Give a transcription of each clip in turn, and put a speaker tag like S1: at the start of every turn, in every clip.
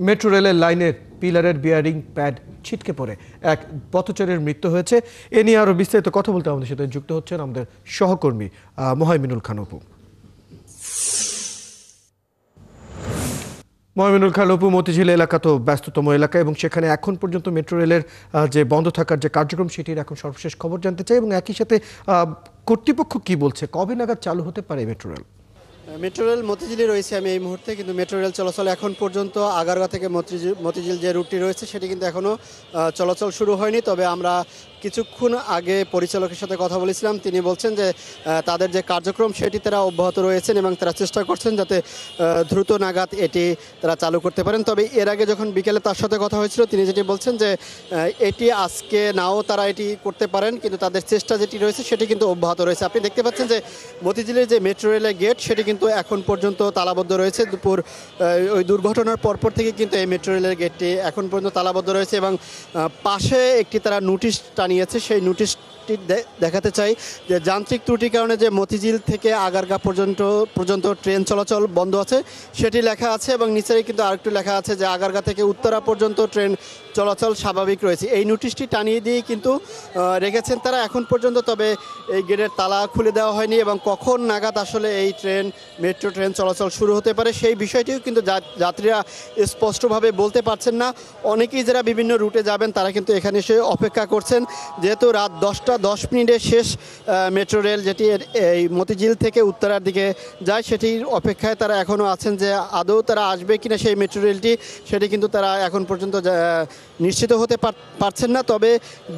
S1: Metro রেলের লাইনের পিলারের বিয়ারিং প্যাড ছিটকে পড়ে এক পথচারীর মৃত্যু হয়েছে। এ নিয়ে আরো বিস্তারিত কথা বলতে আমাদের সাথে যুক্ত হচ্ছেন আমাদের সহকর্মী মোহাইমিনুল খান অপু। মোহাইমিনুল খান অপু, মতিঝিল এলাকা তো ব্যস্ততম এলাকা এবং সেখানে এখন পর্যন্ত মেট্রো রেলের যে বন্ধ থাকার যে কার্যক্রম সেটির এখন সর্বশেষ খবর জানতে চাই এবং একই সাথে কর্তৃপক্ষ কি বলছে, কবে নাগাদ চালু হতে পারে মেট্রো রেল?
S2: মেট্রো রেল মতিঝিলে রয়েছে আমি এই মুহূর্তে, কিন্তু মেট্রো রেল চলাচল এখন পর্যন্ত আগারগাঁ থেকে মতিঝিল যে রুটটি রয়েছে সেটি কিন্তু এখনও চলাচল শুরু হয়নি। তবে আমরা কিছুক্ষণ আগে পরিচালকের সাথে কথা বলেছিলাম, তিনি বলছেন যে তাদের যে কার্যক্রম সেটি তারা অব্যাহত রয়েছেন এবং তারা চেষ্টা করছেন যাতে দ্রুত নাগাদ এটি তারা চালু করতে পারেন। তবে এর আগে যখন বিকেলে তার সাথে কথা হয়েছিল তিনি যেটি বলছেন যে এটি আজকে নাও তারা এটি করতে পারেন, কিন্তু তাদের চেষ্টা যেটি রয়েছে সেটি কিন্তু অব্যাহত রয়েছে। আপনি দেখতে পাচ্ছেন যে মতিঝিলের যে মেট্রো রেলের গেট সেটি কিন্তু এখন পর্যন্ত তালাবদ্ধ রয়েছে। দুপুর ওই দুর্ঘটনার পরপর থেকে কিন্তু এই মেট্রো রেলের গেটটি এখন পর্যন্ত তালাবদ্ধ রয়েছে এবং পাশে একটি তারা নোটিশ টানিয়েছে। সেই নোটিশটি দেখাতে চাই যে যান্ত্রিক ত্রুটির কারণে যে মতিঝিল থেকে আগারগাঁ পর্যন্ত ট্রেন চলাচল বন্ধ আছে সেটি লেখা আছে এবং নিচে কিন্তু আরেকটু লেখা আছে যে আগারগাঁ থেকে উত্তরা পর্যন্ত ট্রেন চলাচল স্বাভাবিক রয়েছে। এই নোটিশটি টানিয়ে দিয়েই কিন্তু রেখেছেন তারা এখন পর্যন্ত। তবে এই গেটের তালা খুলে দেওয়া হয়নি এবং কখন নাগাদ আসলে এই মেট্রো ট্রেন চলাচল শুরু হতে পারে সেই বিষয়টিও কিন্তু যাত্রীরা স্পষ্টভাবে বলতে পারছেন না। অনেকেই যারা বিভিন্ন রুটে যাবেন তারা কিন্তু এখানে এসে অপেক্ষা করছেন, যেহেতু রাত 10:10 শেষ মেট্রো রেল যেটি এই মতিঝিল থেকে উত্তরার দিকে যায় সেটির অপেক্ষায় তারা এখনও আছেন যে আদৌ তারা আসবে কিনা সেই মেট্রো রেলটি, সেটি কিন্তু তারা এখন পর্যন্ত নিশ্চিত হতে পারছেন না। তবে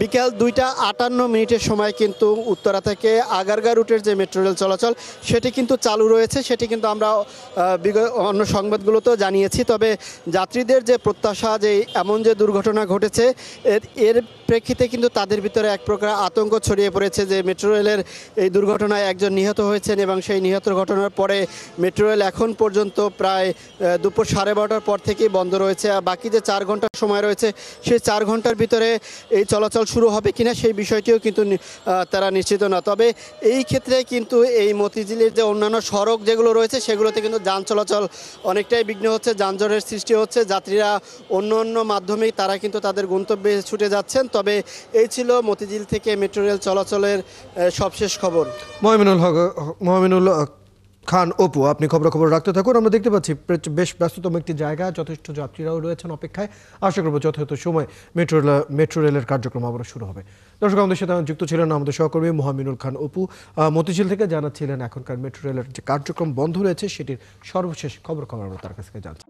S2: বিকাল 2:58 সময় কিন্তু উত্তরা থেকে আগারগাঁ রুটের যে মেট্রো রেল চলাচল সেটি কিন্তু চালু রয়েছে, সেটি কিন্তু আমরা অন্য সংবাদগুলোতেও জানিয়েছি। তবে যাত্রীদের যে প্রত্যাশা যে এমন যে দুর্ঘটনা ঘটেছে এর প্রেক্ষিতে কিন্তু তাদের ভিতরে এক প্রকার আতঙ্ক ছড়িয়ে পড়েছে যে মেট্রো রেলের এই দুর্ঘটনায় একজন নিহত হয়েছেন এবং সেই নিহত ঘটনার পরে মেট্রো রেল এখন পর্যন্ত প্রায় দুপুর 12:30 পর থেকেই বন্ধ রয়েছে। আর বাকি যে 4 ঘন্টা সময় রয়েছে সেই 4 ঘন্টার ভিতরে এই চলাচল শুরু হবে কিনা সেই বিষয়টিও কিন্তু তারা নিশ্চিত না। তবে এই ক্ষেত্রে কিন্তু এই মতিঝিলের যে অন্যান্য সড়ক যেগুলো রয়েছে সেগুলোতে কিন্তু যান চলাচল অনেকটাই বিঘ্ন হচ্ছে, যানজটের সৃষ্টি হচ্ছে। যাত্রীরা অন্য মাধ্যমেই তারা কিন্তু তাদের গন্তব্যে ছুটে যাচ্ছেন। তবে এই ছিল মতিঝিল থেকে মেট্রো রেল চলাচলের সবশেষ খবর।
S1: মোহাইমিনুল খান অপু, আপনি খবর রাখতে থাকুন। আমরা দেখতে পাচ্ছি বেশ ব্যস্ততম একটি জায়গা, যথেষ্ট যাত্রীরাও রয়েছেন অপেক্ষায়। আশা করব যথাযথ সময় মেট্রো রেলের কার্যক্রম আবার শুরু হবে। দর্শক, আমাদের সাথে যুক্ত ছিলেন আমাদের সহকর্মী মোহাইমিনুল খান অপু, মতিঝিল থেকে জানাচ্ছিলেন এখনকার মেট্রো রেলের যে কার্যক্রম বন্ধ রয়েছে সেটির সর্বশেষ খবর আমরা তার কাছ থেকে জানছি।